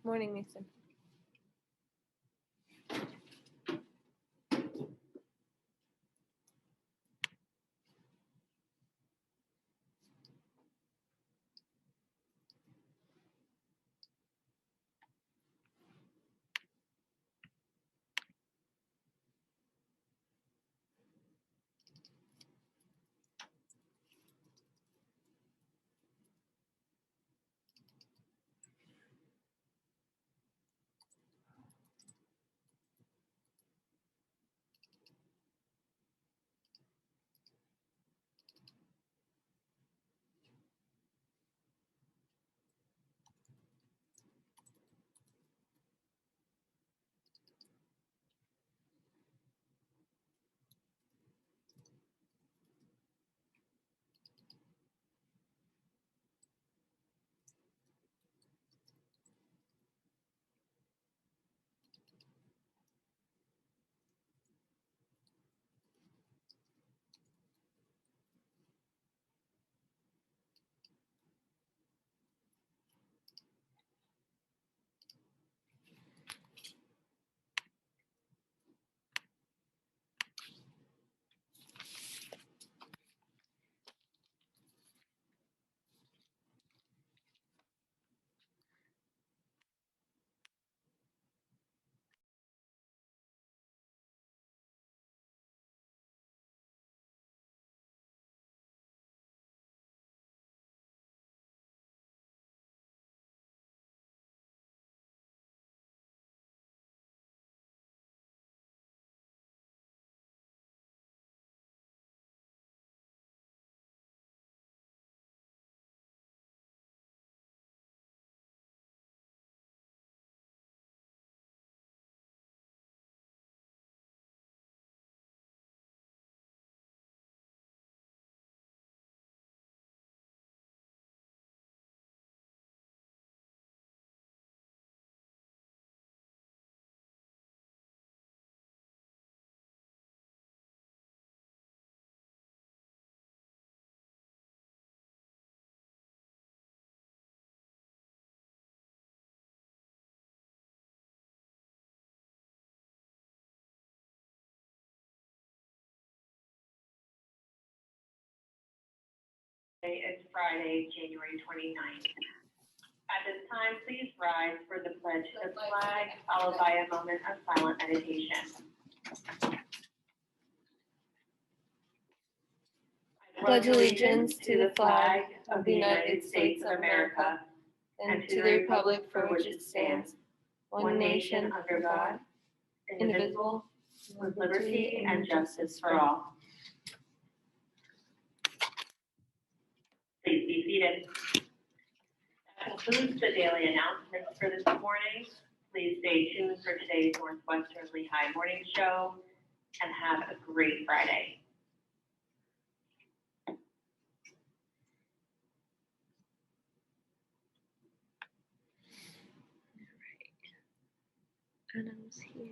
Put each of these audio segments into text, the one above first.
Morning, Mason. It's Friday, January 29th. At this time, please rise for the pledge to the flag, followed by a moment of silent meditation. I Pledge allegiance to the flag of the United States of America and to the republic for which it stands, one nation under God, indivisible, with liberty and justice for all. Please be seated. That concludes the daily announcements for this morning. Please stay tuned for today's Northwestern Lehigh Morning Show and have a great Friday. Adam's here.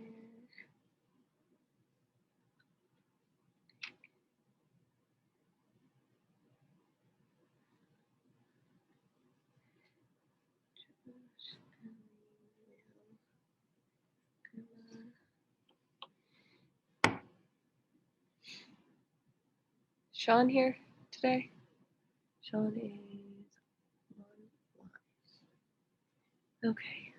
Sean here today? Sean is on. Okay.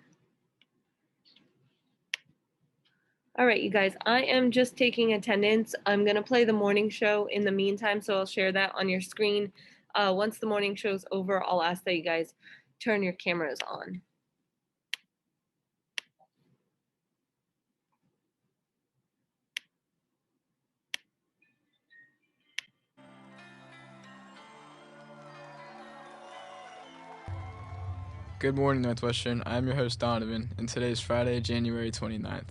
All right, you guys, I am just taking attendance. I'm going to play the morning show in the meantime, so I'll share that on your screen. Once the morning show's over, I'll ask that you guys turn your cameras on. Good morning, Northwestern. I'm your host, Donovan, and today is Friday, January 29th.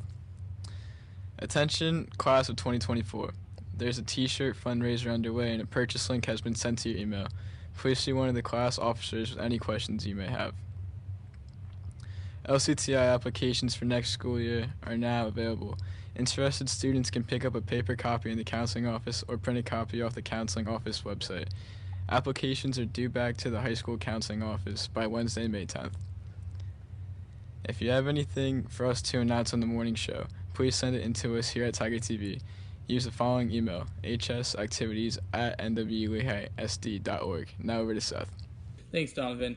Attention, class of 2024. There's a t-shirt fundraiser underway and a purchase link has been sent to your email. Please see one of the class officers with any questions you may have. LCTI applications for next school year are now available. Interested students can pick up a paper copy in the counseling office or print a copy off the counseling office website. Applications are due back to the high school counseling office by Wednesday, May 10th. If you have anything for us to announce on the morning show, please send it in to us here at Tiger TV. Use the following email, hsactivities@nwlehisd.org. Now over to Seth. Thanks, Donovan.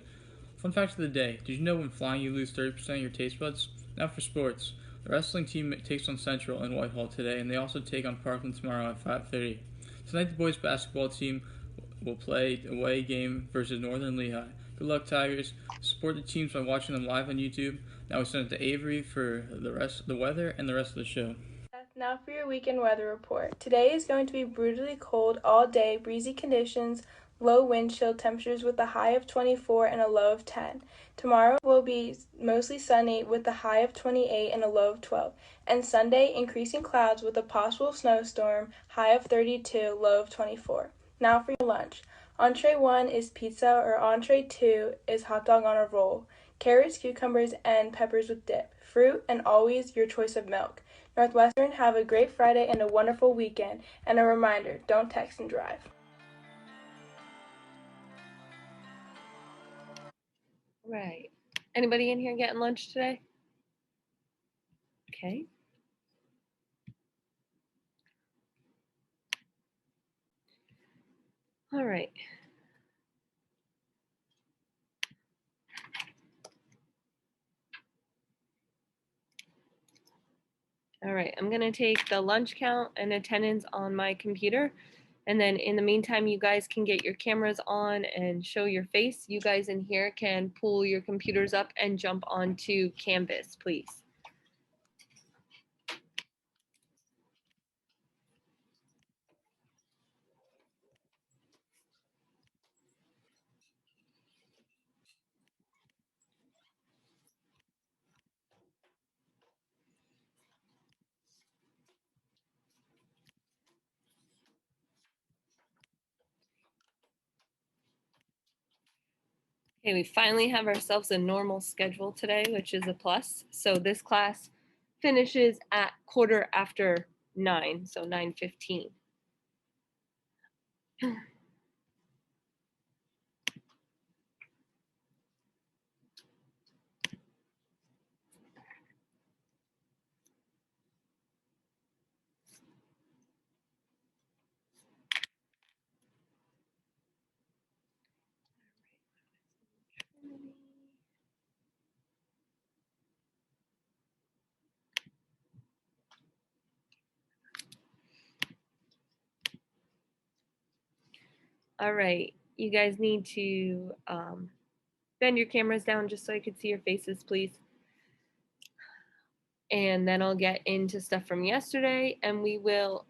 Fun fact of the day: did you know when flying you lose 30% of your taste buds? Now for sports. The wrestling team takes on Central in Whitehall today, and they also take on Parkland tomorrow at 5:30. Tonight, the boys basketball team will play a away game versus Northern Lehigh. Good luck, Tigers. Support the teams by watching them live on YouTube. Now we send it to Avery for the weather and the rest of the show. Now for your weekend weather report. Today is going to be brutally cold all day, breezy conditions, low wind chill temperatures with a high of 24 and a low of 10. Tomorrow will be mostly sunny with a high of 28 and a low of 12. And Sunday, increasing clouds with a possible snowstorm, high of 32, low of 24. Now for your lunch. Entree 1 is pizza or entree 2 is hot dog on a roll. Carrots, cucumbers, and peppers with dip. Fruit, and always your choice of milk. Northwestern, have a great Friday and a wonderful weekend. And a reminder, don't text and drive. Right. Anybody in here getting lunch today? Okay. All right. All right, I'm gonna take the lunch count and attendance on my computer. And then in the meantime, you guys can get your cameras on and show your face. You guys in here can pull your computers up and jump onto Canvas, please. Okay, we finally have ourselves a normal schedule today, which is a plus. So this class finishes at 9:15, so 9:15. All right, you guys need to bend your cameras down just so I could see your faces, please. And then I'll get into stuff from yesterday and we will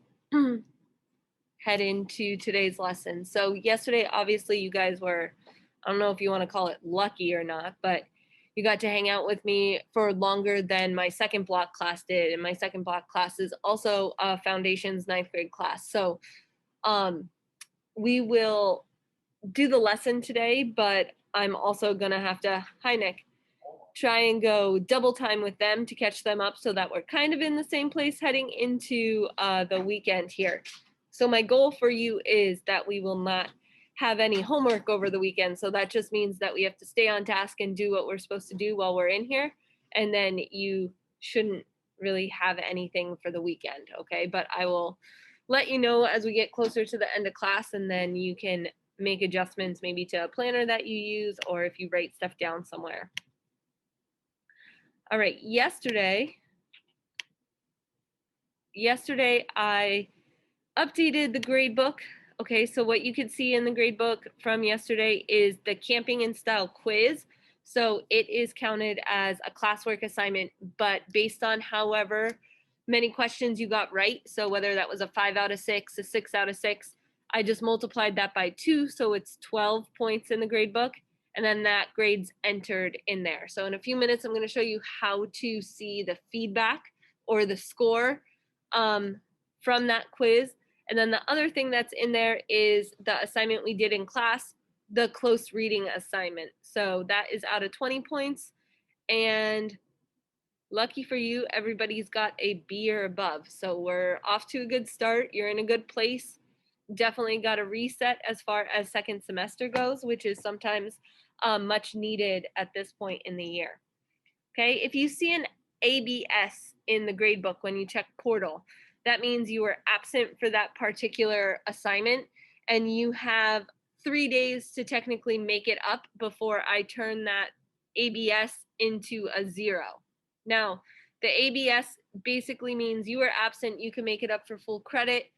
head into today's lesson. So yesterday, obviously you guys were, I don't know if you want to call it lucky or not, but you got to hang out with me for longer than my second block class did. And my second block class is also a Foundations 9th grade class. So we will do the lesson today, but I'm also gonna have to, hi Nick, try and go double time with them to catch them up so that we're kind of in the same place heading into the weekend here. So my goal for you is that we will not have any homework over the weekend. So that just means that we have to stay on task and do what we're supposed to do while we're in here. And then you shouldn't really have anything for the weekend, okay? But I will let you know as we get closer to the end of class, and then you can make adjustments maybe to a planner that you use or if you write stuff down somewhere. All right, yesterday I updated the grade book. Okay, so what you can see in the grade book from yesterday is the camping in style quiz. So it is counted as a classwork assignment, but based on however many questions you got right, so whether that was a 5 out of 6, a 6 out of 6, I just multiplied that by 2, so it's 12 points in the grade book, and then that grade's entered in there. So in a few minutes, I'm going to show you how to see the feedback or the score from that quiz. And then the other thing that's in there is the assignment we did in class, the close reading assignment. So that is out of 20 points. And lucky for you, everybody's got a B or above. So we're off to a good start. You're in a good place. Definitely got a reset as far as second semester goes, which is sometimes much needed at this point in the year. Okay, if you see an ABS in the grade book when you check portal, that means you were absent for that particular assignment, and you have 3 days to technically make it up before I turn that ABS into a 0. Now, the ABS basically means you were absent, you can make it up for full credit,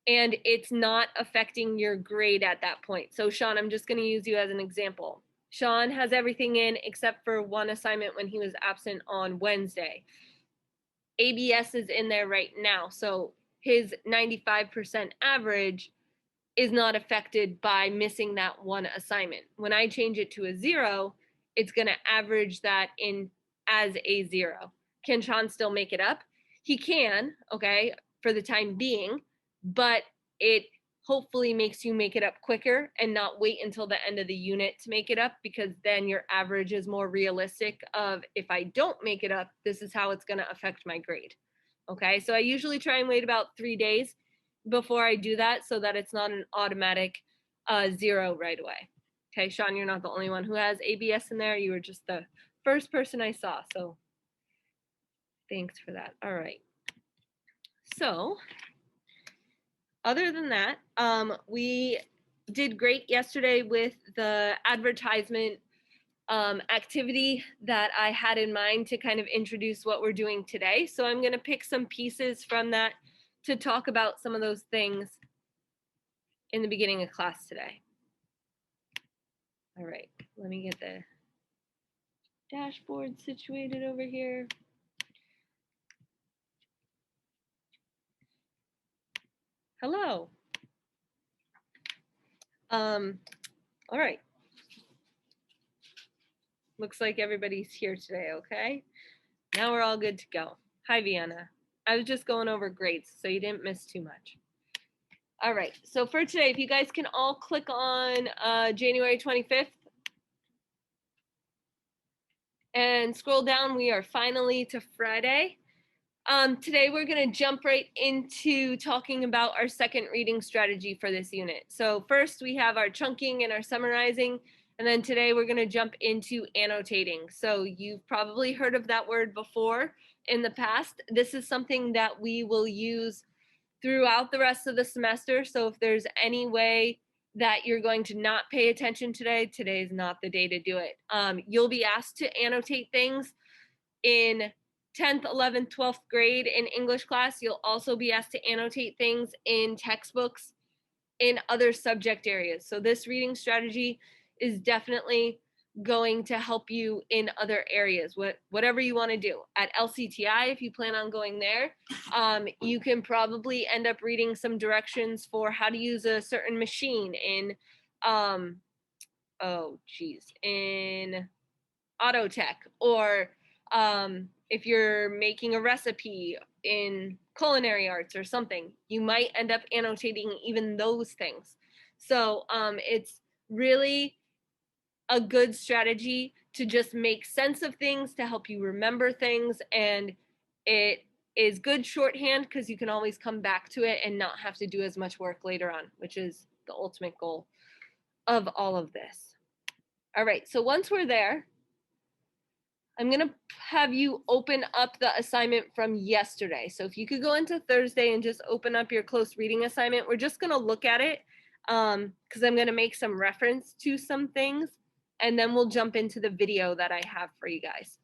and it's not affecting your grade at that point. So Sean, I'm just going to use you as an example. Sean has everything in except for one assignment when he was absent on Wednesday. ABS is in there right now, so his 95% average is not affected by missing that one assignment. When I change it to a 0, it's going to average that in as a 0. Can Sean still make it up? He can, okay, for the time being, but it hopefully makes you make it up quicker and not wait until the end of the unit to make it up, because then your average is more realistic of, if I don't make it up, this is how it's going to affect my grade. Okay, so I usually try and wait about 3 days before I do that so that it's not an automatic 0 right away. Okay, Sean, you're not the only one who has ABS in there. You were just the first person I saw, so thanks for that. All right. So other than that, we did great yesterday with the advertisement activity that I had in mind to kind of introduce what we're doing today. So I'm going to pick some pieces from that to talk about some of those things in the beginning of class today. All right, let me get the dashboard situated over here. Hello. All right. Looks like everybody's here today, okay? Now we're all good to go. Hi, Vienna. I was just going over grades, so you didn't miss too much. All right, so for today, if you guys can all click on January 25th and scroll down, we are finally to Friday. Today we're going to jump right into talking about our second reading strategy for this unit. So first we have our chunking and our summarizing, and then today we're going to jump into annotating. So you've probably heard of that word before in the past. This is something that we will use throughout the rest of the semester. So if there's any way that you're going to not pay attention today, today's not the day to do it. You'll be asked to annotate things in 10th, 11th, 12th grade in English class. You'll also be asked to annotate things in textbooks in other subject areas. So this reading strategy is definitely going to help you in other areas, whatever you want to do. At LCTI, if you plan on going there, you can probably end up reading some directions for how to use a certain machine in, in auto tech, or if you're making a recipe in culinary arts or something, you might end up annotating even those things. So it's really a good strategy to just make sense of things, to help you remember things, and it is good shorthand because you can always come back to it and not have to do as much work later on, which is the ultimate goal of all of this. All right, so once we're there, I'm going to have you open up the assignment from yesterday. So if you could go into Thursday and just open up your close reading assignment, we're just going to look at it because I'm going to make some reference to some things, and then we'll jump into the video that I have for you guys.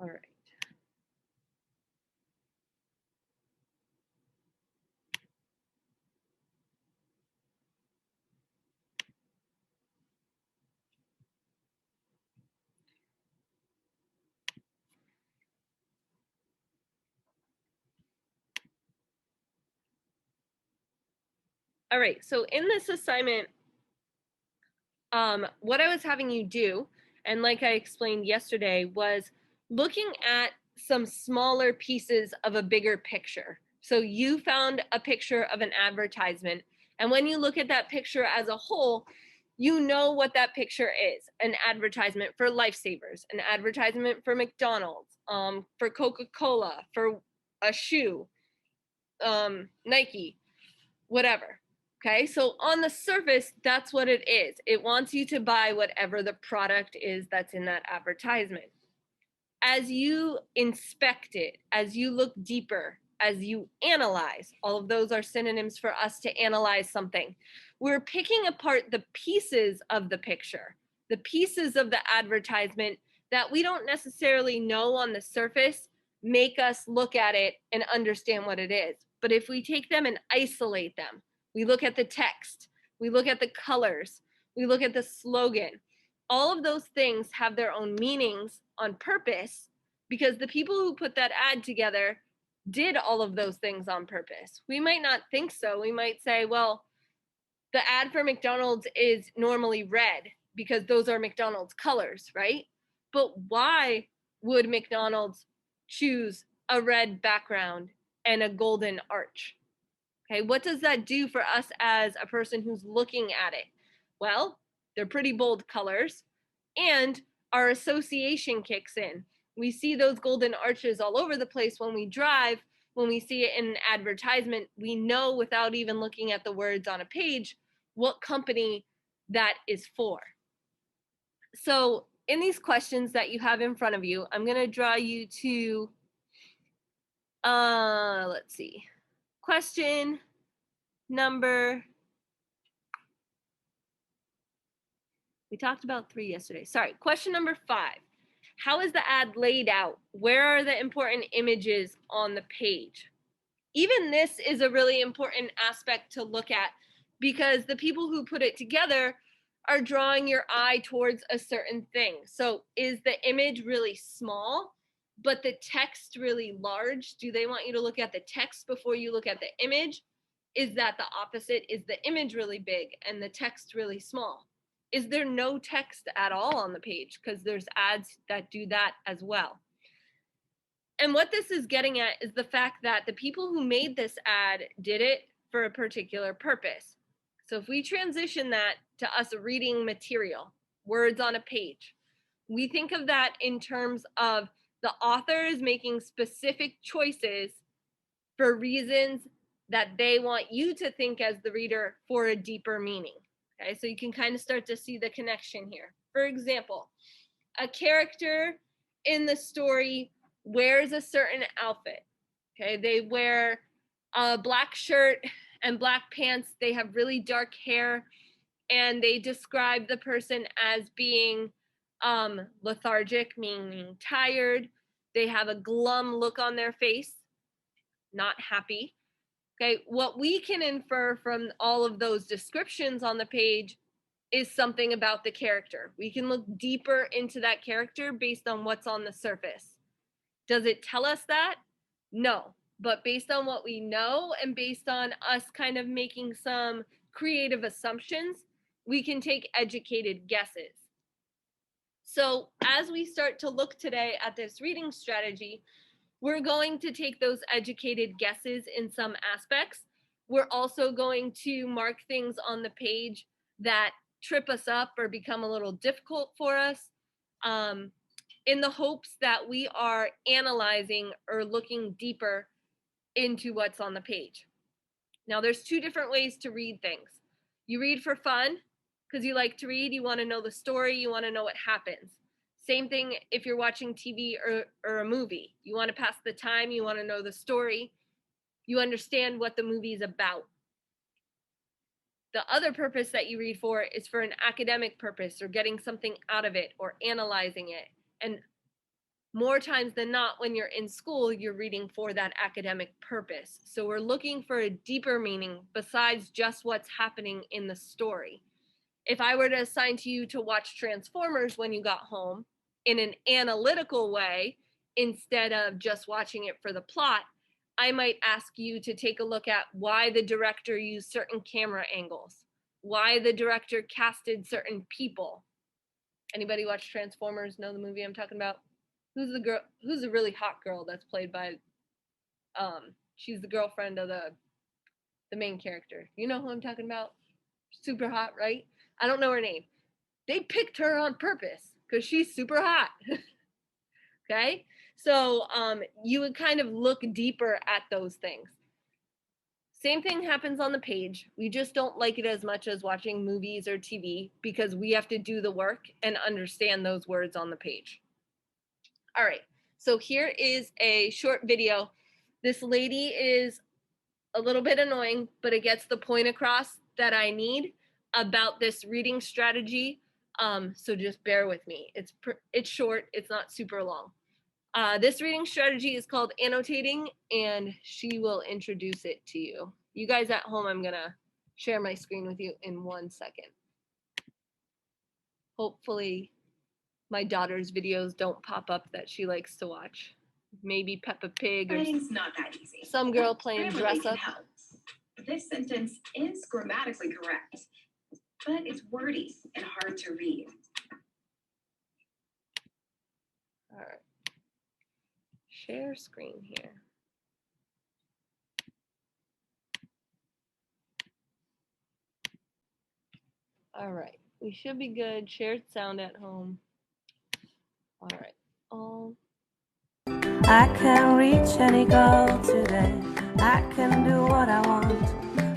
All right. All right, so in this assignment, what I was having you do, and like I explained yesterday, was looking at some smaller pieces of a bigger picture. So you found a picture of an advertisement, and when you look at that picture as a whole, you know what that picture is: an advertisement for Lifesavers, an advertisement for McDonald's, for Coca-Cola, for a shoe, Nike. whatever. Okay, so on the surface, that's what it is. It wants you to buy whatever the product is that's in that advertisement. As you inspect it, as you look deeper, as you analyze, all of those are synonyms for us to analyze something. We're picking apart the pieces of the picture, the pieces of the advertisement that we don't necessarily know on the surface make us look at it and understand what it is. But if we take them and isolate them, we look at the text, we look at the colors, we look at the slogan, all of those things have their own meanings on purpose because the people who put that ad together did all of those things on purpose. We might not think so. We might say, well, the ad for McDonald's is normally red because those are McDonald's colors, right? But why would McDonald's choose a red background and a golden arch? Okay, what does that do for us as a person who's looking at it? Well, they're pretty bold colors, and our association kicks in. We see those golden arches all over the place when we drive. When we see it in an advertisement, we know without even looking at the words on a page what company that is for. So in these questions that you have in front of you, I'm going to draw you to, let's see, question number, we talked about 3 yesterday. Sorry, question number 5. How is the ad laid out? Where are the important images on the page? Even this is a really important aspect to look at because the people who put it together are drawing your eye towards a certain thing. So is the image really small, but the text really large? Do they want you to look at the text before you look at the image? Is that the opposite? Is the image really big and the text really small? Is there no text at all on the page? Because there's ads that do that as well. And what this is getting at is the fact that the people who made this ad did it for a particular purpose. So if we transition that to us reading material, words on a page, we think of that in terms of the author is making specific choices for reasons that they want you to think as the reader for a deeper meaning. Okay, so you can kind of start to see the connection here. For example, a character in the story wears a certain outfit. Okay, they wear a black shirt and black pants. They have really dark hair, and they describe the person as being lethargic, meaning tired. They have a glum look on their face, not happy. Okay, what we can infer from all of those descriptions on the page is something about the character. We can look deeper into that character based on what's on the surface. Does it tell us that? No, but based on what we know and based on us kind of making some creative assumptions, we can take educated guesses. So as we start to look today at this reading strategy, we're going to take those educated guesses in some aspects. We're also going to mark things on the page that trip us up or become a little difficult for us in the hopes that we are analyzing or looking deeper into what's on the page. Now, there's 2 different ways to read things. You read for fun because you like to read, you want to know the story, you want to know what happens. Same thing if you're watching TV or a movie. You want to pass the time, you want to know the story, you understand what the movie is about. The other purpose that you read for is for an academic purpose or getting something out of it or analyzing it. And more times than not, when you're in school, you're reading for that academic purpose. So we're looking for a deeper meaning besides just what's happening in the story. If I were to assign to you to watch Transformers when you got home in an analytical way, instead of just watching it for the plot, I might ask you to take a look at why the director used certain camera angles, why the director casted certain people. Anybody watch Transformers, know the movie I'm talking about? Who's the girl? Who's the really hot girl that's played by? She's the girlfriend of the main character. You know who I'm talking about? Super hot, right? I don't know her name. They picked her on purpose because she's super hot. Okay, so you would kind of look deeper at those things. Same thing happens on the page. We just don't like it as much as watching movies or TV because we have to do the work and understand those words on the page. All right, so here is a short video. This lady is a little bit annoying, but it gets the point across that I need about this reading strategy. So just bear with me. It's short, it's not super long. This reading strategy is called annotating, and she will introduce it to you. You guys at home, I'm gonna share my screen with you in 1 second. Hopefully my daughter's videos don't pop up that she likes to watch. Maybe Peppa Pig or Writing's not that easy. some girl playing Grammarly dress can up. help. This sentence is grammatically correct, but it's wordy and hard to read. All right. Share screen here. All right, we should be good. Shared sound at home. All right. I can reach any goal today. I can do what I want.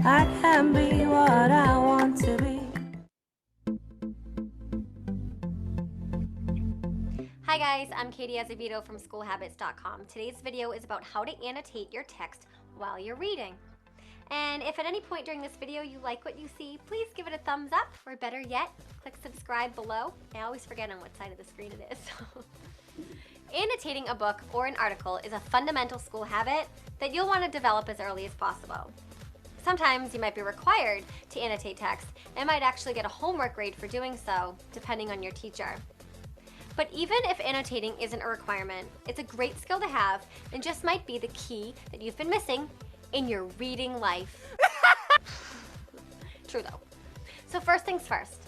I can be what I want to be. Hi guys, I'm Katie Azevedo from schoolhabits.com. Today's video is about how to annotate your text while you're reading. And if at any point during this video you like what you see, please give it a thumbs up, or better yet, click subscribe below. I always forget on what side of the screen it is. Annotating a book or an article is a fundamental school habit that you'll want to develop as early as possible. Sometimes you might be required to annotate text and might actually get a homework grade for doing so, depending on your teacher. But even if annotating isn't a requirement, it's a great skill to have and just might be the key that you've been missing in your reading life. True though. So first things first,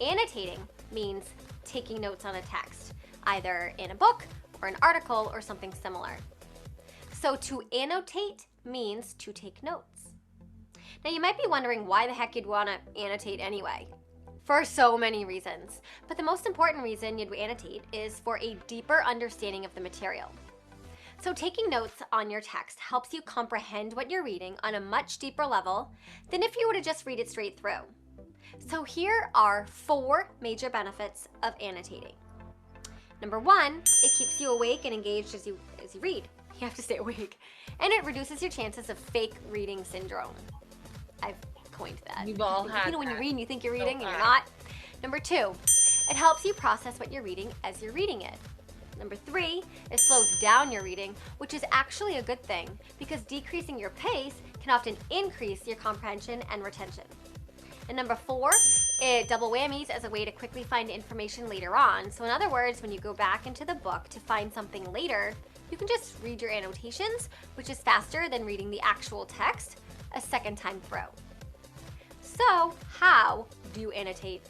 annotating means taking notes on a text, either in a book or an article or something similar. So to annotate means to take notes. Now you might be wondering why the heck you'd want to annotate anyway. For so many reasons, but the most important reason you'd annotate is for a deeper understanding of the material. So taking notes on your text helps you comprehend what you're reading on a much deeper level than if you were to just read it straight through. So here are 4 major benefits of annotating. Number 1, it keeps you awake and engaged as you read. You have to stay awake. And it reduces your chances of fake reading syndrome. I've coined that. You've all had when you that. read and you think you're reading So and you're bad. not. Number 2, it helps you process what you're reading as you're reading it. Number 3, it slows down your reading, which is actually a good thing because decreasing your pace can often increase your comprehension and retention. And number 4, it double whammies as a way to quickly find information later on. So in other words, when you go back into the book to find something later, you can just read your annotations, which is faster than reading the actual text a second time through. So how do you annotate?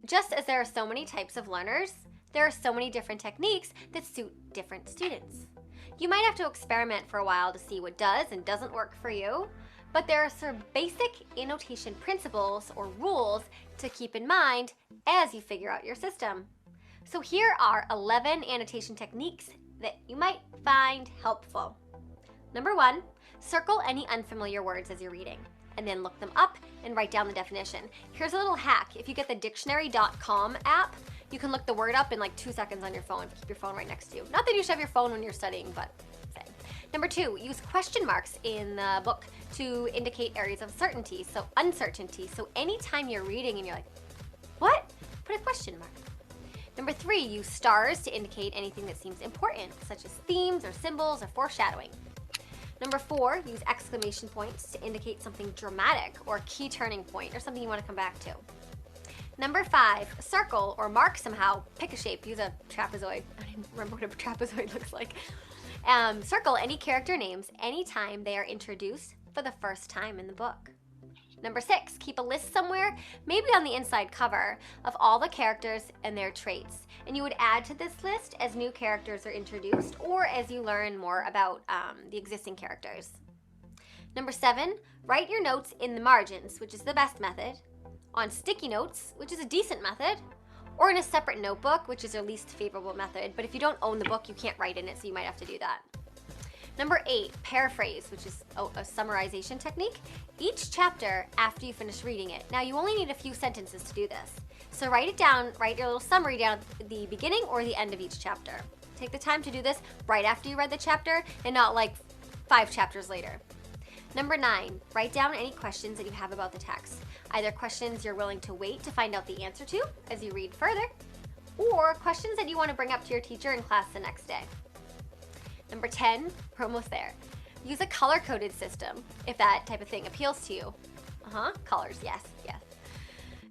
Just as there are so many types of learners, there are so many different techniques that suit different students. You might have to experiment for a while to see what does and doesn't work for you, but there are some basic annotation principles or rules to keep in mind as you figure out your system. So here are 11 annotation techniques that you might find helpful. Number 1, circle any unfamiliar words as you're reading, and then look them up and write down the definition. Here's a little hack. If you get the dictionary.com app, you can look the word up in like 2 seconds on your phone. Keep your phone right next to you. Not that you should have your phone when you're studying, but say. Number 2, use question marks in the book to indicate areas of uncertainty. So anytime you're reading and you're like, what? Put a question mark. Number 3, use stars to indicate anything that seems important, such as themes or symbols or foreshadowing. Number 4, use exclamation points to indicate something dramatic or a key turning point or something you want to come back to. Number 5, circle or mark somehow, pick a shape, use a trapezoid. I don't even remember what a trapezoid looks like. Circle any character names anytime they are introduced for the first time in the book. Number 6, keep a list somewhere, maybe on the inside cover, of all the characters and their traits. And you would add to this list as new characters are introduced or as you learn more about the existing characters. Number 7, write your notes in the margins, which is the best method, on sticky notes, which is a decent method, or in a separate notebook, which is your least favorable method. But if you don't own the book, you can't write in it, so you might have to do that. Number 8, paraphrase, which is a summarization technique. Each chapter after you finish reading it. Now, you only need a few sentences to do this. So write it down, write your little summary down at the beginning or the end of each chapter. Take the time to do this right after you read the chapter and not like 5 chapters later. Number 9, write down any questions that you have about the text. Either questions you're willing to wait to find out the answer to as you read further, or questions that you want to bring up to your teacher in class the next day. Number 10, we're almost there. Use a color-coded system if that type of thing appeals to you. Colors, yes.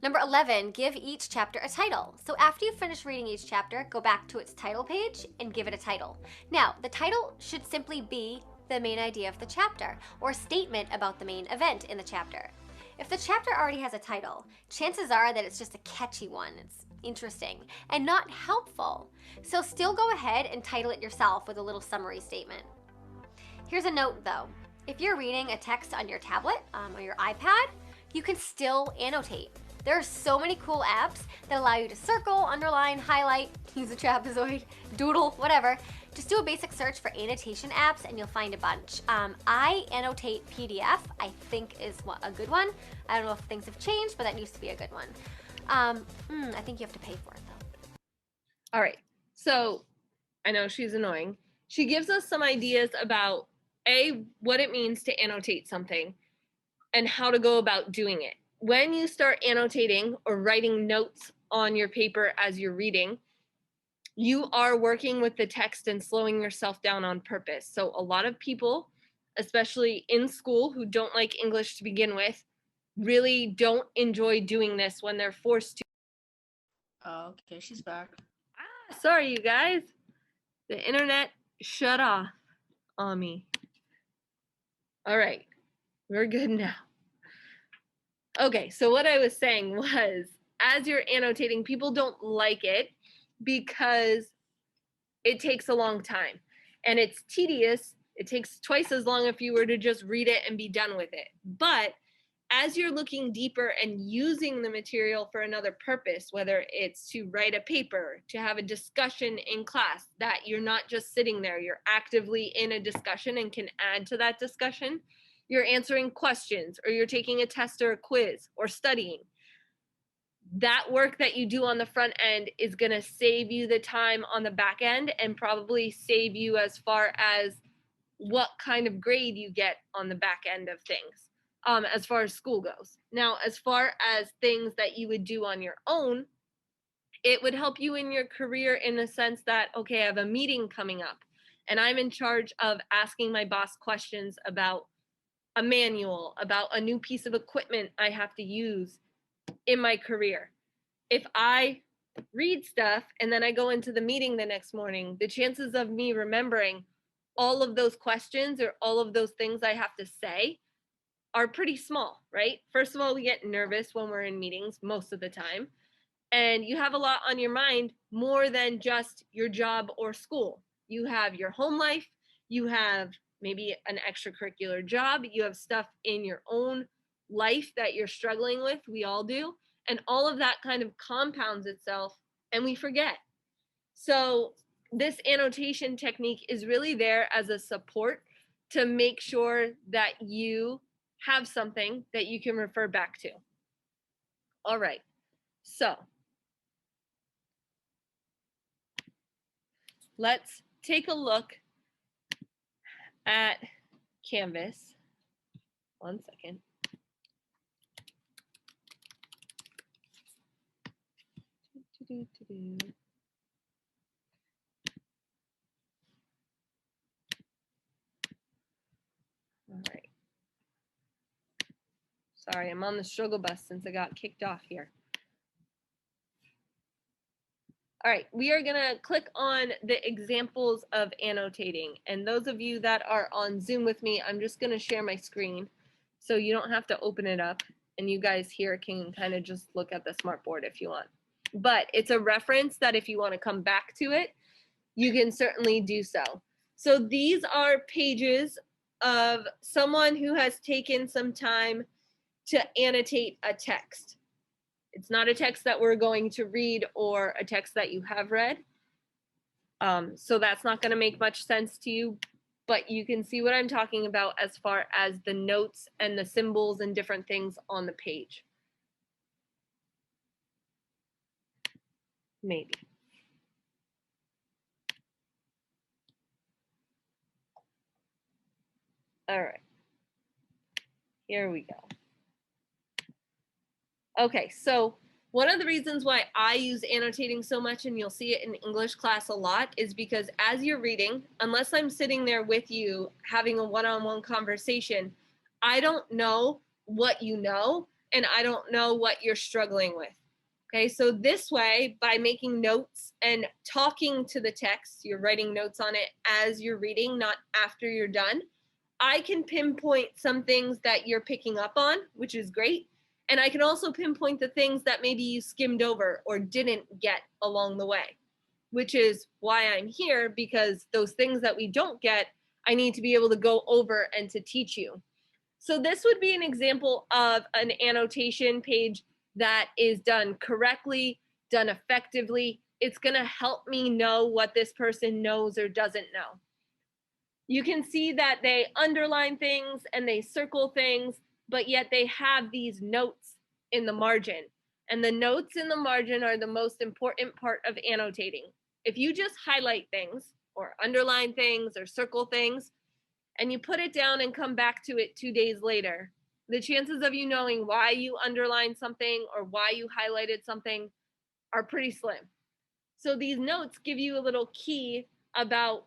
Number 11, give each chapter a title. So after you finish reading each chapter, go back to its title page and give it a title. Now, the title should simply be the main idea of the chapter or a statement about the main event in the chapter. If the chapter already has a title, chances are that it's just a catchy one. It's interesting and not helpful. So still go ahead and title it yourself with a little summary statement. Here's a note though. If you're reading a text on your tablet or your iPad, you can still annotate. There are so many cool apps that allow you to circle, underline, highlight, use a trapezoid, doodle, whatever. Just do a basic search for annotation apps and you'll find a bunch. I annotate PDF, I think is a good one. I don't know if things have changed, but that used to be a good one. I think you have to pay for it though. All right, so I know she's annoying. She gives us some ideas about what it means to annotate something and how to go about doing it. When you start annotating or writing notes on your paper as you're reading, you are working with the text and slowing yourself down on purpose. So a lot of people, especially in school who don't like English to begin with, really don't enjoy doing this when they're forced to. Oh, okay, she's back. Sorry, you guys. The internet shut off on me. All right, we're good now. Okay, so what I was saying was, as you're annotating, people don't like it because it takes a long time and it's tedious. It takes twice as long if you were to just read it and be done with it. But as you're looking deeper and using the material for another purpose, whether it's to write a paper, to have a discussion in class, that you're not just sitting there, you're actively in a discussion and can add to that discussion. You're answering questions, or you're taking a test or a quiz, or studying. That work that you do on the front end is going to save you the time on the back end and probably save you as far as what kind of grade you get on the back end of things, as far as school goes. Now, as far as things that you would do on your own, it would help you in your career in the sense that, okay, I have a meeting coming up and I'm in charge of asking my boss questions about a manual, about a new piece of equipment I have to use in my career. If I read stuff and then I go into the meeting the next morning, the chances of me remembering all of those questions or all of those things I have to say are pretty small, right? First of all, we get nervous when we're in meetings most of the time, and you have a lot on your mind more than just your job or school. You have your home life, you have maybe an extracurricular job, you have stuff in your own life that you're struggling with, we all do, and all of that kind of compounds itself and we forget. So this annotation technique is really there as a support to make sure that you have something that you can refer back to. All right, so let's take a look at Canvas. 1 second. All right. Sorry, I'm on the struggle bus since I got kicked off here. All right, we are gonna click on the examples of annotating. And those of you that are on Zoom with me, I'm just gonna share my screen so you don't have to open it up and you guys here can kind of just look at the smartboard if you want. But it's a reference that if you wanna come back to it, you can certainly do so. So these are pages of someone who has taken some time to annotate a text. It's not a text that we're going to read or a text that you have read. So that's not going to make much sense to you. but you can see what I'm talking about as far as the notes and the symbols and different things on the page. Maybe. All right. Here we go. Okay, so one of the reasons why I use annotating so much, and you'll see it in English class a lot, is because as you're reading, unless I'm sitting there with you having a one-on-one conversation, I don't know what you know, and I don't know what you're struggling with. Okay, so this way, by making notes and talking to the text, you're writing notes on it as you're reading, not after you're done, I can pinpoint some things that you're picking up on, which is great. And I can also pinpoint the things that maybe you skimmed over or didn't get along the way, which is why I'm here, because those things that we don't get, I need to be able to go over and to teach you. So this would be an example of an annotation page that is done correctly, done effectively. It's going to help me know what this person knows or doesn't know. You can see that they underline things and they circle things, but yet they have these notes in the margin. And the notes in the margin are the most important part of annotating. If you just highlight things or underline things or circle things, and you put it down and come back to it 2 days later, the chances of you knowing why you underlined something or why you highlighted something are pretty slim. So these notes give you a little key about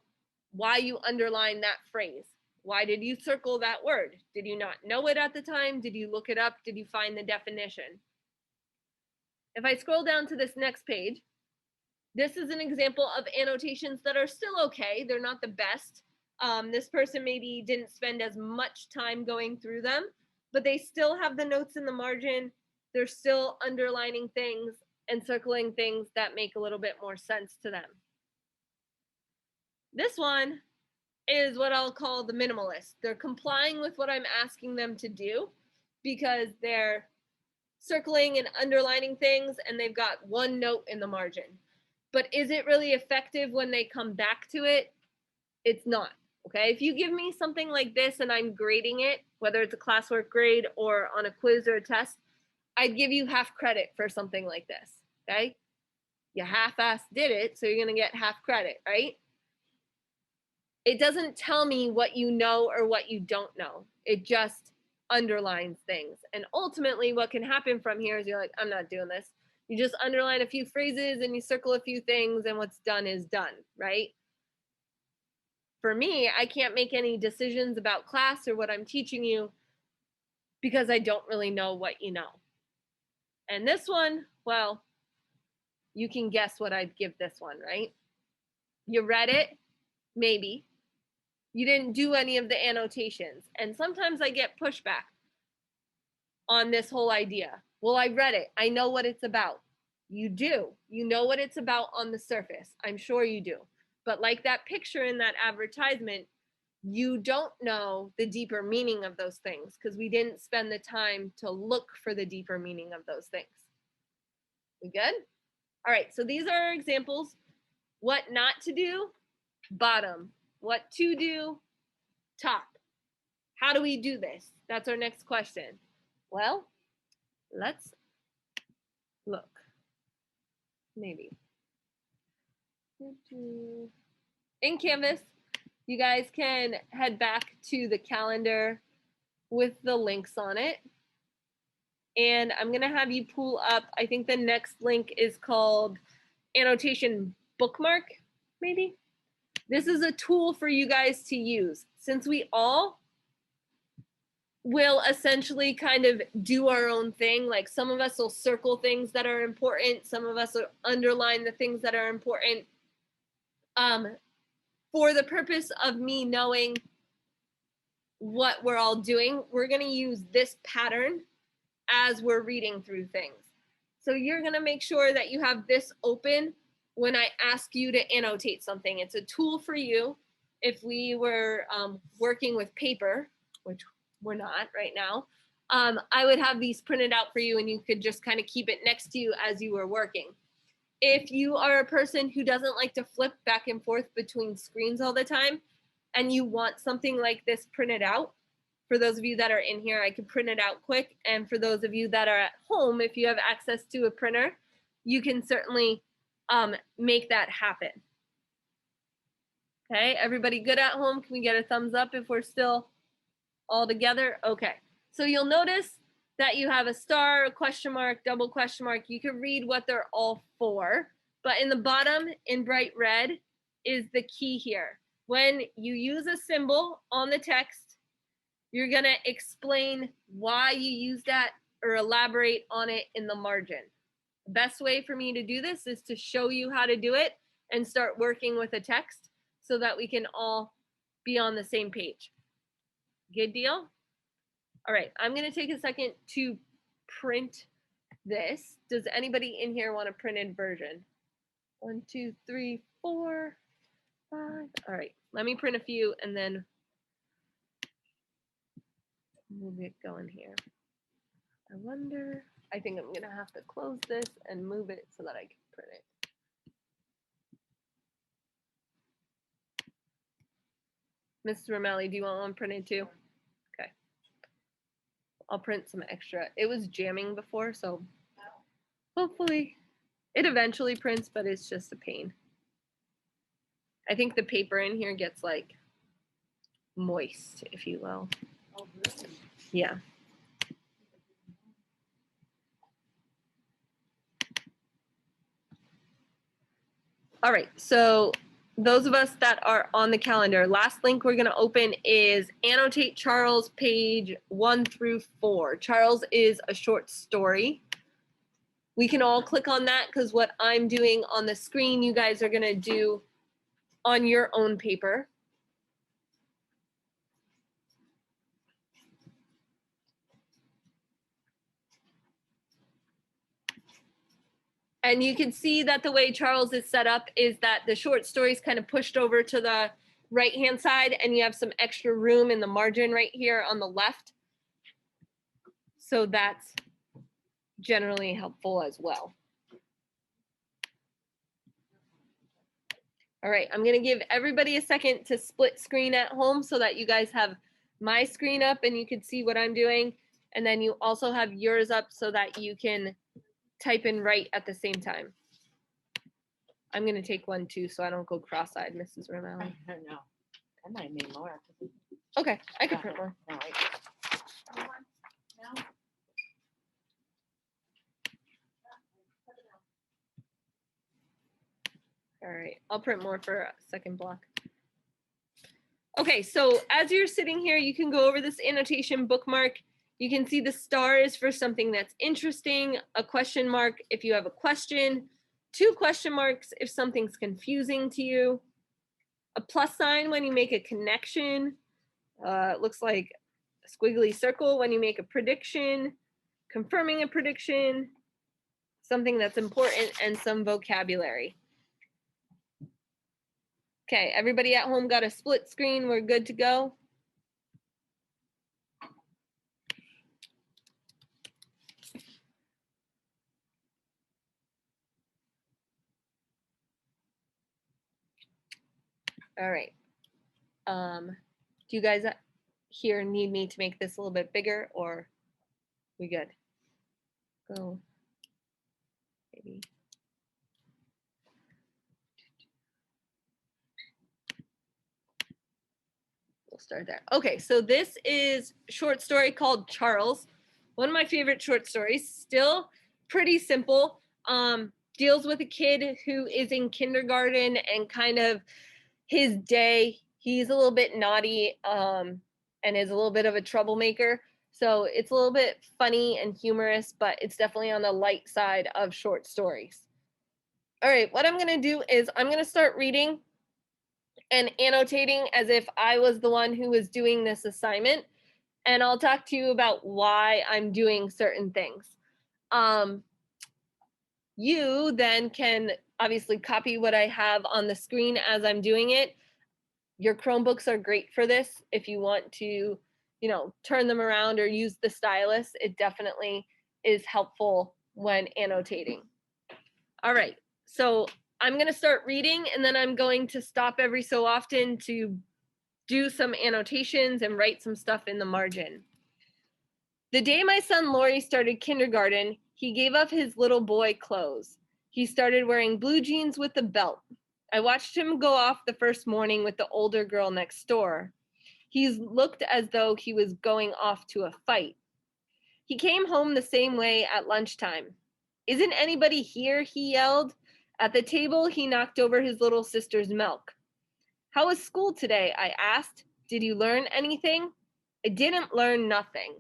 why you underline that phrase. Why did you circle that word? Did you not know it at the time? Did you look it up? Did you find the definition? If I scroll down to this next page, this is an example of annotations that are still okay. They're not the best. This person maybe didn't spend as much time going through them, but they still have the notes in the margin. They're still underlining things and circling things that make a little bit more sense to them. This one is what I'll call the minimalist. They're complying with what I'm asking them to do because they're circling and underlining things and they've got one note in the margin. But is it really effective when they come back to it? It's not. Okay, if you give me something like this and I'm grading it, whether it's a classwork grade or on a quiz or a test, I'd give you half credit for something like this. Okay, you half-ass did it, so you're gonna get half credit, right? It doesn't tell me what you know or what you don't know. It just underlines things. And ultimately what can happen from here is you're like, I'm not doing this. You just underline a few phrases and you circle a few things and what's done is done, right? For me, I can't make any decisions about class or what I'm teaching you because I don't really know what you know. And this one, well, you can guess what I'd give this one, right? You read it, maybe. You didn't do any of the annotations. And sometimes I get pushback on this whole idea. Well, I read it. I know what it's about. You do. You know what it's about on the surface. I'm sure you do. But like that picture in that advertisement, you don't know the deeper meaning of those things because we didn't spend the time to look for the deeper meaning of those things. We good? All right, so these are our examples. What not to do, bottom. What to do, top. How do we do this? That's our next question. Well, let's look. Maybe. In Canvas, you guys can head back to the calendar with the links on it. And I'm going to have you pull up, I think the next link is called Annotation Bookmark, maybe. This is a tool for you guys to use. Since we all will essentially kind of do our own thing, like some of us will circle things that are important, some of us will underline the things that are important. For the purpose of me knowing what we're all doing, we're going to use this pattern as we're reading through things. So you're going to make sure that you have this open when I ask you to annotate something. It's a tool for you. If we were working with paper, which we're not right now, I would have these printed out for you and you could just kind of keep it next to you as you were working. If you are a person who doesn't like to flip back and forth between screens all the time, and you want something like this printed out, for those of you that are in here, I can print it out quick. And for those of you that are at home, if you have access to a printer, you can certainly make that happen. Okay, everybody good at home? Can we get a thumbs up if we're still all together? Okay, so you'll notice that you have a star, a question mark, double question mark. You can read what they're all for, but in the bottom in bright red is the key here. When you use a symbol on the text, you're gonna explain why you use that or elaborate on it in the margin. The best way for me to do this is to show you how to do it and start working with a text so that we can all be on the same page. Good deal? All right, I'm gonna take a second to print this. Does anybody in here want a printed version? 1, 2, 3, 4, 5. All right, let me print a few and then we'll get going here. I wonder, I think I'm gonna have to close this and move it so that I can print it. Mrs. Romelli, do you want one printed too? Okay. I'll print some extra. It was jamming before, so hopefully it eventually prints, but it's just a pain. I think the paper in here gets like moist, if you will. Oh, really? Yeah. All right, so those of us that are on the calendar, last link we're gonna open is Annotate Charles, page 1 through 4. Charles is a short story. We can all click on that because what I'm doing on the screen, you guys are gonna do on your own paper. And you can see that the way Charles is set up is that the short story is kind of pushed over to the right-hand side and you have some extra room in the margin right here on the left. So that's generally helpful as well. All right, I'm gonna give everybody a second to split screen at home so that you guys have my screen up and you can see what I'm doing. And then you also have yours up so that you can type and write at the same time. I'm gonna take one too so I don't go cross-eyed, Mrs. Romelli. I don't know. I might need more. Okay, I can print more. No, All right, I'll print more for a second block. Okay, so as you're sitting here, you can go over this annotation bookmark. You can see the star is for something that's interesting, a question mark if you have a question, 2 question marks if something's confusing to you, a plus sign when you make a connection, it looks like a squiggly circle when you make a prediction, confirming a prediction, something that's important, and some vocabulary. Okay, everybody at home got a split screen, we're good to go. All right. Do you guys here need me to make this a little bit bigger or we good? Go. Maybe. We'll start there. Okay, so this is a short story called Charles. One of my favorite short stories, still pretty simple. Deals with a kid who is in kindergarten and kind of his day. He's a little bit naughty and is a little bit of a troublemaker. So it's a little bit funny and humorous, but it's definitely on the light side of short stories. All right, what I'm gonna do is I'm gonna start reading and annotating as if I was the one who was doing this assignment. And I'll talk to you about why I'm doing certain things. You then can obviously copy what I have on the screen as I'm doing it. Your Chromebooks are great for this. If you want to, turn them around or use the stylus, it definitely is helpful when annotating. All right, so I'm gonna start reading and then I'm going to stop every so often to do some annotations and write some stuff in the margin. The day my son Lori started kindergarten, he gave up his little boy clothes. He started wearing blue jeans with a belt. I watched him go off the first morning with the older girl next door. He looked as though he was going off to a fight. He came home the same way at lunchtime. Isn't anybody here? He yelled. At the table, he knocked over his little sister's milk. How was school today? I asked. Did you learn anything? I didn't learn nothing.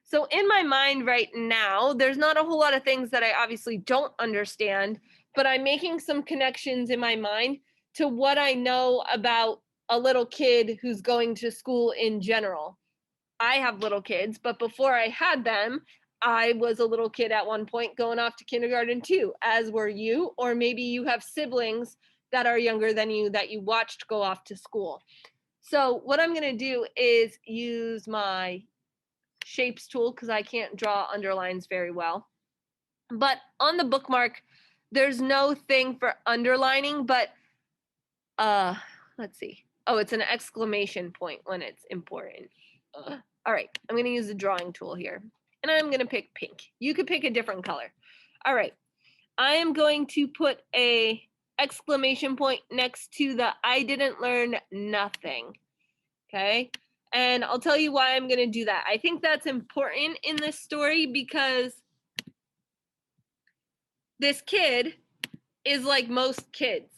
So in my mind right now, there's not a whole lot of things that I obviously don't understand, but I'm making some connections in my mind to what I know about a little kid who's going to school in general. I have little kids, but before I had them, I was a little kid at one point going off to kindergarten too, as were you, or maybe you have siblings that are younger than you that you watched go off to school. So what I'm going to do is use my shapes tool because I can't draw underlines very well. But on the bookmark, there's no thing for underlining, but let's see. Oh, it's an exclamation point when it's important. All right, I'm going to use the drawing tool here, and I'm going to pick pink. You could pick a different color. All right, I am going to put a exclamation point next to the I didn't learn nothing, okay? And I'll tell you why I'm going to do that. I think that's important in this story because this kid is like most kids.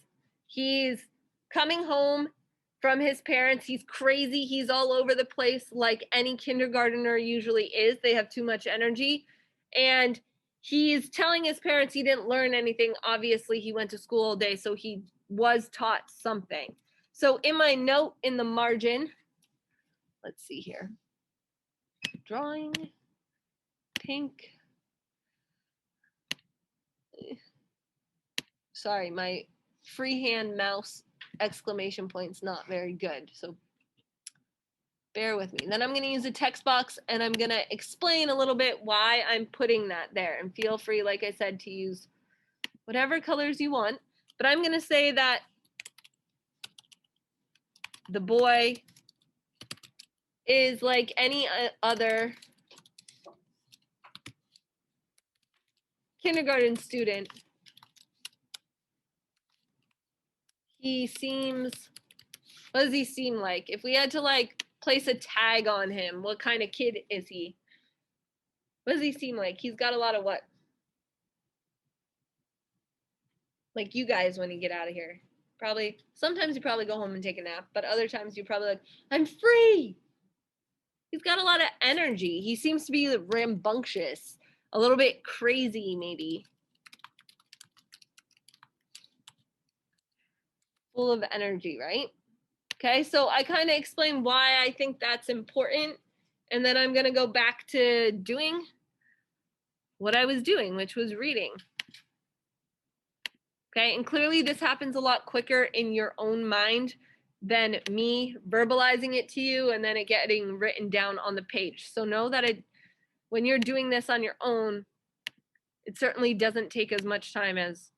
He's coming home from his parents. He's crazy. He's all over the place like any kindergartner usually is. They have too much energy. And he's telling his parents he didn't learn anything. Obviously, he went to school all day, so he was taught something. So in my note in the margin, let's see here. Drawing, pink. Sorry, my freehand mouse exclamation point's not very good, so bear with me. Then I'm going to use a text box and I'm going to explain a little bit why I'm putting that there. And feel free, like I said, to use whatever colors you want. But I'm going to say that the boy is like any other kindergarten student. He seems, what does he seem like? If we had to like place a tag on him, what kind of kid is he? What does he seem like? He's got a lot of what? Like you guys when you get out of here. Probably, sometimes you probably go home and take a nap, but other times you're probably like, I'm free. He's got a lot of energy. He seems to be rambunctious, a little bit crazy maybe. Full of energy, right? Okay, so I kind of explained why I think that's important. And then I'm going to go back to doing what I was doing, which was reading. Okay, and clearly this happens a lot quicker in your own mind than me verbalizing it to you and then it getting written down on the page. So know that when you're doing this on your own, it certainly doesn't take as much time as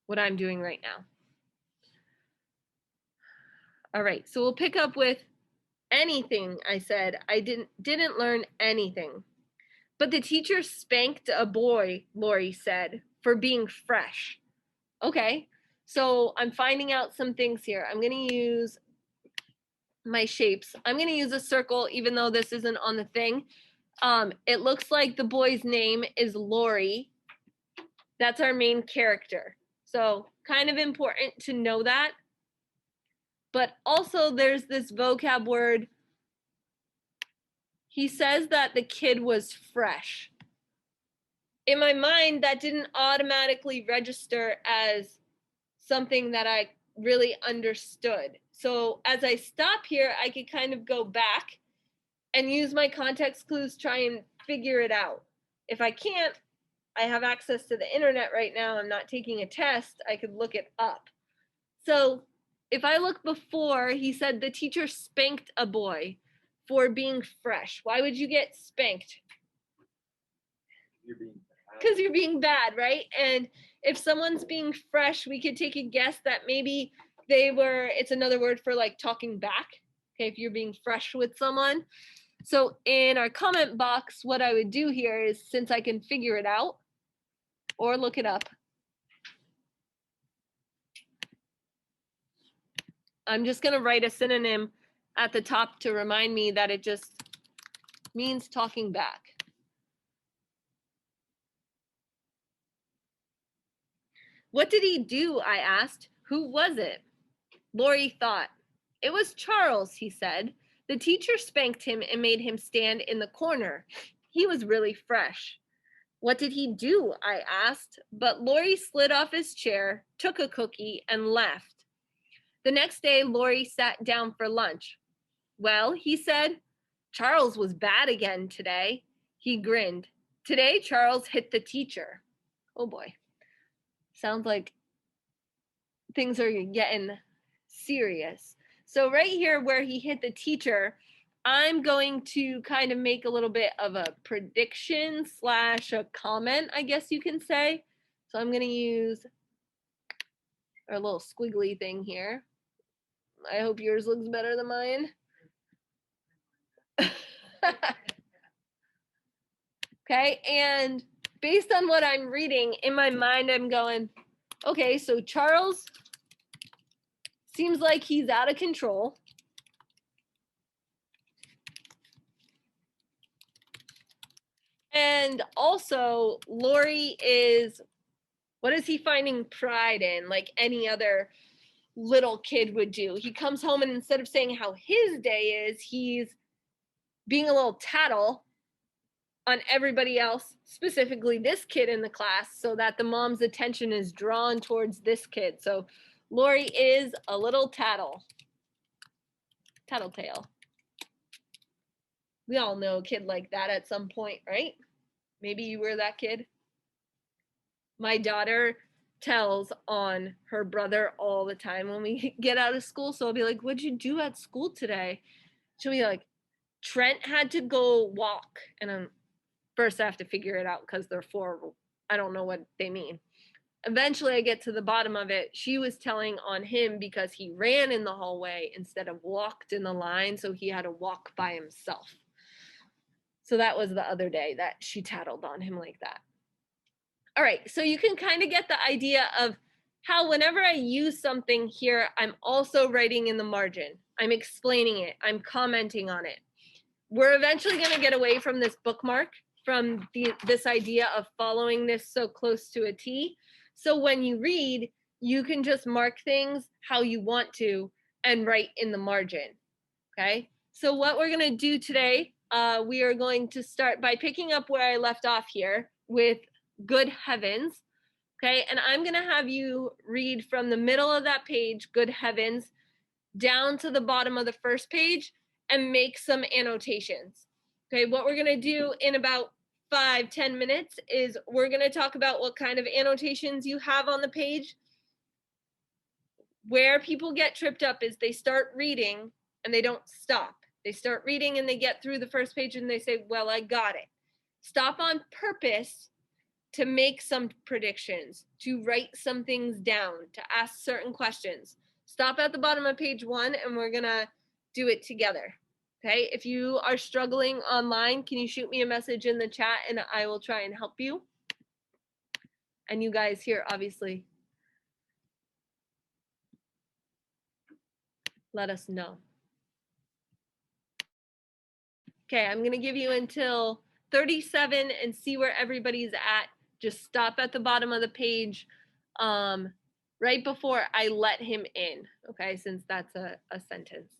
what I'm doing right now. All right, so we'll pick up with anything. I said I didn't learn anything. But the teacher spanked a boy, Lori said, for being fresh. Okay, so I'm finding out some things here. I'm going to use my shapes. I'm going to use a circle, even though this isn't on the thing. It looks like the boy's name is Lori. That's our main character. So kind of important to know that. But also there's this vocab word. He says that the kid was fresh. In my mind, that didn't automatically register as something that I really understood. So as I stop here, I could kind of go back and use my context clues, try and figure it out. If I can't, I have access to the internet right now. I'm not taking a test. I could look it up. So if I look before, he said the teacher spanked a boy for being fresh. Why would you get spanked? Because you're being bad, right? And if someone's being fresh, we could take a guess that maybe it's another word for like talking back. Okay, if you're being fresh with someone. So in our comment box, what I would do here is, since I can figure it out or look it up, I'm just gonna write a synonym at the top to remind me that it just means talking back. What did he do? I asked. Who was it? Lori thought. It was Charles, he said. The teacher spanked him and made him stand in the corner. He was really fresh. What did he do? I asked, but Lori slid off his chair, took a cookie, and left. The next day, Lori sat down for lunch. Well, he said, Charles was bad again today. He grinned. Today, Charles hit the teacher. Oh boy. Sounds like things are getting serious. So right here where he hit the teacher, I'm going to kind of make a little bit of a prediction / a comment, I guess you can say. So I'm going to use our little squiggly thing here. I hope yours looks better than mine. Okay, and based on what I'm reading, in my mind, I'm going, okay, so Charles seems like he's out of control. And also, Lori is, what is he finding pride in, like any other little kid would do? He comes home and instead of saying how his day is, he's being a little tattle on everybody else, specifically this kid in the class, so that the mom's attention is drawn towards this kid. So Lori is a little tattletale. We all know a kid like that at some point, right? Maybe you were that kid. My daughter tells on her brother all the time when we get out of school. So I'll be like, what'd you do at school today? She'll be like, Trent had to go walk. And first I have to figure it out because they're 4. I don't know what they mean. Eventually I get to the bottom of it. She was telling on him because he ran in the hallway instead of walked in the line. So he had to walk by himself. So that was the other day that she tattled on him like that. All right, so you can kind of get the idea of how whenever I use something here, I'm also writing in the margin. I'm explaining it. I'm commenting on it. We're eventually going to get away from this bookmark, from this idea of following this so close to a T. So when you read, you can just mark things how you want to and write in the margin, okay? So what we're going to do today, we are going to start by picking up where I left off here with good heavens, okay? And I'm going to have you read from the middle of that page, good heavens, down to the bottom of the first page and make some annotations. Okay, what we're going to do in about 5-10 minutes is we're going to talk about what kind of annotations you have on the page. Where people get tripped up is they start reading and they don't stop. They start reading and they get through the first page and they say, well, I got it. Stop on purpose to make some predictions, to write some things down, to ask certain questions. Stop at the bottom of page 1 and we're gonna do it together. Okay, if you are struggling online, can you shoot me a message in the chat and I will try and help you? And you guys here, obviously, let us know. Okay, I'm gonna give you until 37 and see where everybody's at. Just stop at the bottom of the page right before I let him in, okay, since that's a sentence.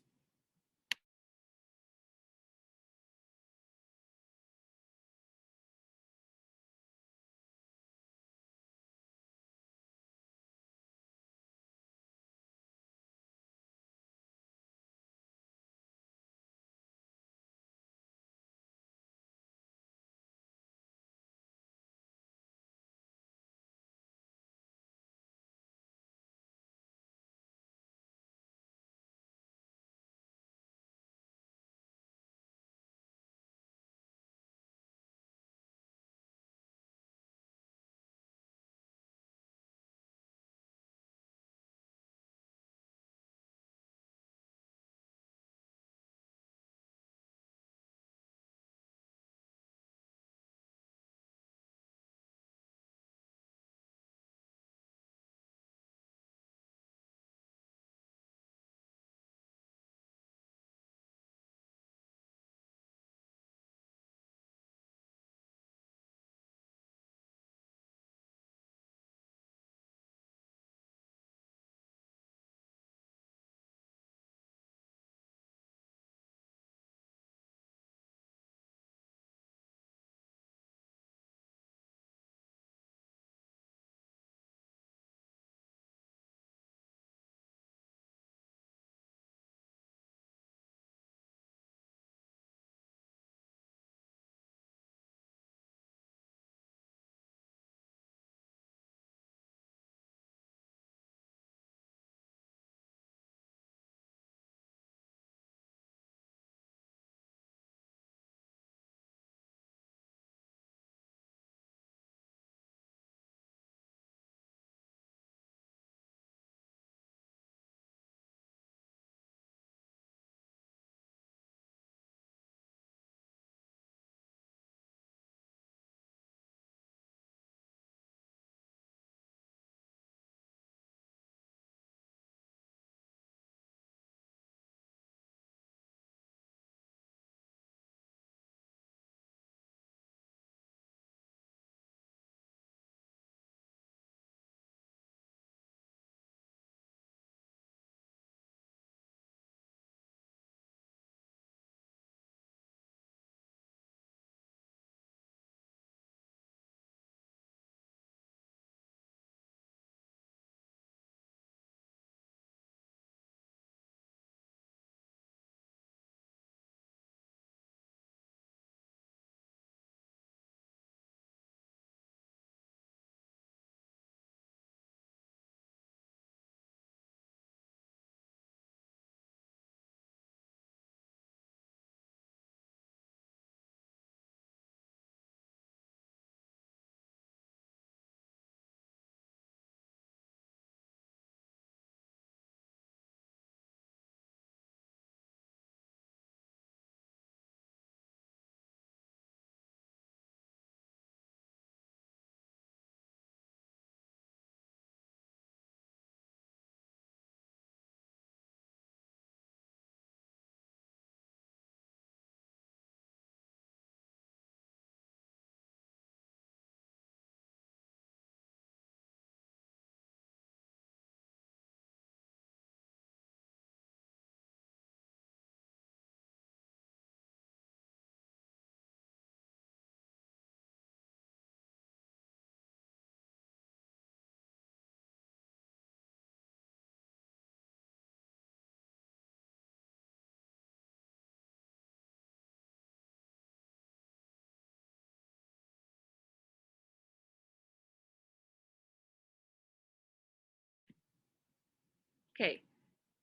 Okay,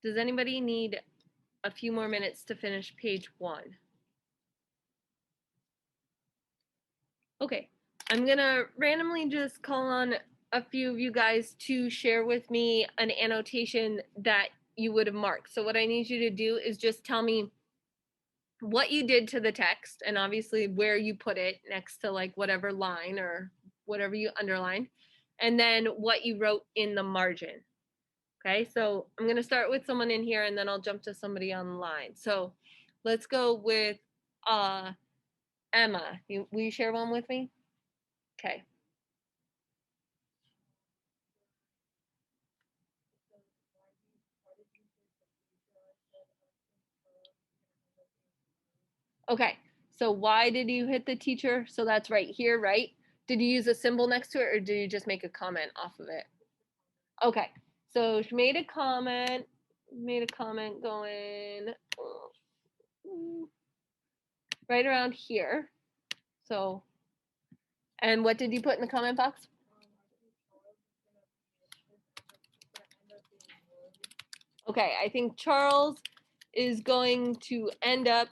does anybody need a few more minutes to finish page 1? Okay, I'm gonna randomly just call on a few of you guys to share with me an annotation that you would have marked. So what I need you to do is just tell me what you did to the text and obviously where you put it next to like whatever line or whatever you underline, and then what you wrote in the margin. Okay, so I'm gonna start with someone in here and then I'll jump to somebody online. So let's go with Emma. Will you share one with me? Okay. Okay, so why did you hit the teacher? So that's right here, right? Did you use a symbol next to it or did you just make a comment off of it? Okay, so she made a comment going right around here. So, and what did you put in the comment box? Okay, I think Charles is going to end up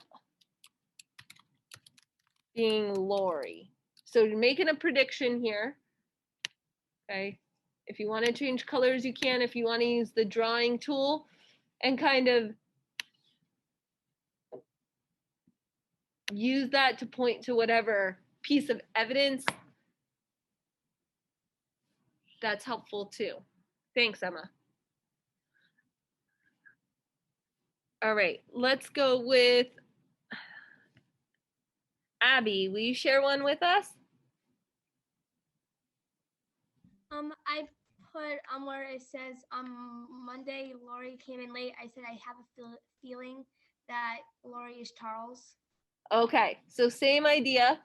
being Lori. So you're making a prediction here. Okay, if you want to change colors, you can. If you want to use the drawing tool and kind of use that to point to whatever piece of evidence, that's helpful too. Thanks, Emma. All right, let's go with Abby. Will you share one with us? I put where it says Monday Lori came in late. I said I have a feeling that Lori is Charles. Okay, so same idea.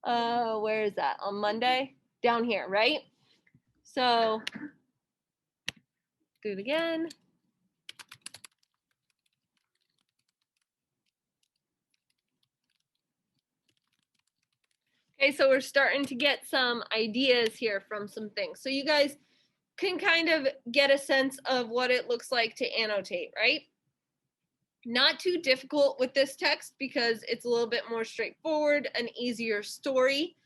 Where is that? On Monday? Down here, right? So do it again. Okay, so we're starting to get some ideas here from some things. So you guys can kind of get a sense of what it looks like to annotate, right? Not too difficult with this text because it's a little bit more straightforward, an easier story.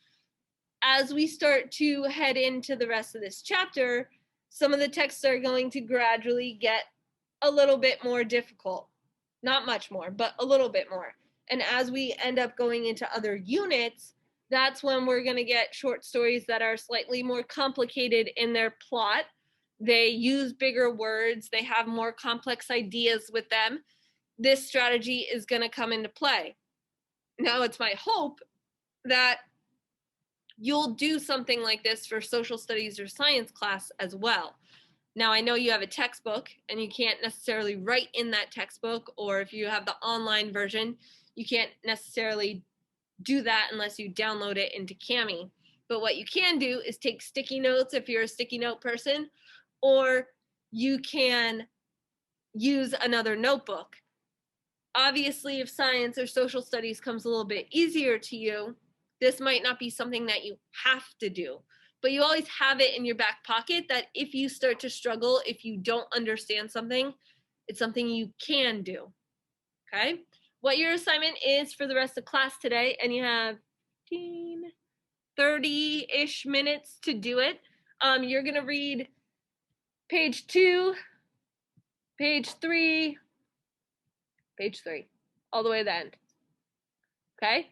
As we start to head into the rest of this chapter, some of the texts are going to gradually get a little bit more difficult. Not much more, but a little bit more. And as we end up going into other units, that's when we're going to get short stories that are slightly more complicated in their plot. They use bigger words, they have more complex ideas with them. This strategy is going to come into play. Now, it's my hope that you'll do something like this for social studies or science class as well. Now, I know you have a textbook and you can't necessarily write in that textbook, or if you have the online version, you can't necessarily do that unless you download it into Kami. But what you can do is take sticky notes if you're a sticky note person, or you can use another notebook. Obviously, if science or social studies comes a little bit easier to you, this might not be something that you have to do, but you always have it in your back pocket that if you start to struggle, if you don't understand something, it's something you can do. Okay? What your assignment is for the rest of class today, and you have 30-ish minutes to do it. You're going to read page 2, page 3, all the way to the end. Okay?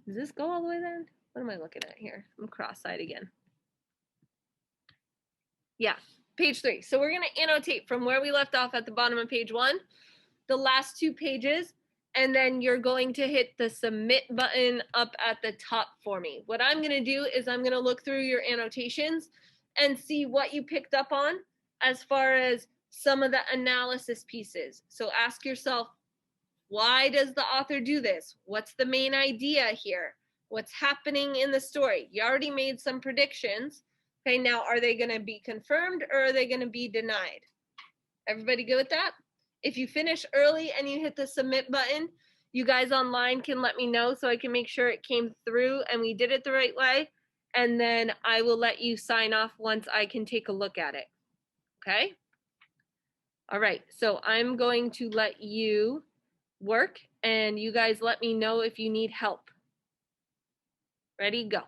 Does this go all the way to the end? What am I looking at here? I'm cross-eyed again. Yeah, page 3. So we're going to annotate from where we left off at the bottom of page 1, the last 2 pages, and then you're going to hit the submit button up at the top for me. What I'm going to do is I'm going to look through your annotations and see what you picked up on as far as some of the analysis pieces. So ask yourself, why does the author do this? What's the main idea here? What's happening in the story? You already made some predictions. Okay, now are they going to be confirmed or are they going to be denied? Everybody good with that? If you finish early and you hit the submit button, you guys online can let me know so I can make sure it came through and we did it the right way. And then I will let you sign off once I can take a look at it. Okay? All right, so I'm going to let you work and you guys let me know if you need help. Ready, go.